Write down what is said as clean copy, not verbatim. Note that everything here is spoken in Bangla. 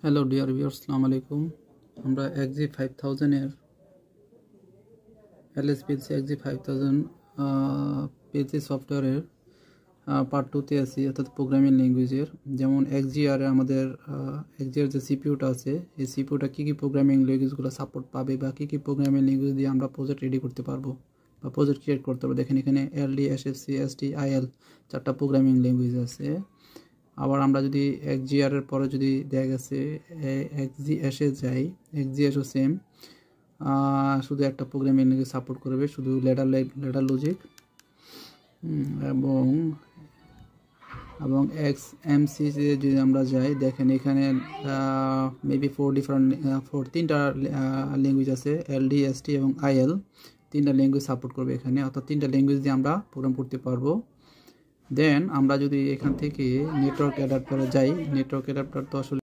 হ্যালো ডিয়ার ভিউয়ার্স, আসসালামু আলাইকুম। আমরা XG5000 এর LSPLC XG5000 PLC সফটওয়্যারের পার্ট 2 তে আছি, অর্থাৎ প্রোগ্রামিং ল্যাঙ্গুয়েজের। যেমন XGR আমাদের XGR যে সিপিইউটা আছে, এই সিপিইউটা কী কী প্রোগ্রামিং ল্যাঙ্গুয়েজগুলো সাপোর্ট পাবে বা কী কী প্রোগ্রামিং ল্যাঙ্গুয়েজ দিয়ে আমরা প্রজেক্ট রেডি করতে পারবো বা প্রজেক্ট ক্রিয়েট করতে পারবো। দেখেন এখানে LD, SFC, ST, IL 4টা প্রোগ্রামিং ল্যাঙ্গুয়েজ আছে। আবার আমরা যদি XGR এর পরে যদি দেখা গেছে XGS এ যাই, XGS ও সেম, শুধু একটা প্রোগ্রামিং ল্যাঙ্গুয়েজ সাপোর্ট করবে, শুধু ল্যাডার লজিক। এবং XMC যদি আমরা যাই, দেখেন এখানে মেবি তিনটা ল্যাঙ্গুয়েজ আছে, LD, ST এবং IL। তিনটা ল্যাঙ্গুয়েজ সাপোর্ট করবে এখানে, অর্থাৎ তিনটা ল্যাঙ্গুয়েজ দিয়ে আমরা প্রোগ্রাম করতে পারবো। দেন আমরা যদি এখান থেকে নেটওয়ার্ক অ্যাডাপ্টারে যাই, নেটওয়ার্ক অ্যাডাপ্টার তো আসলে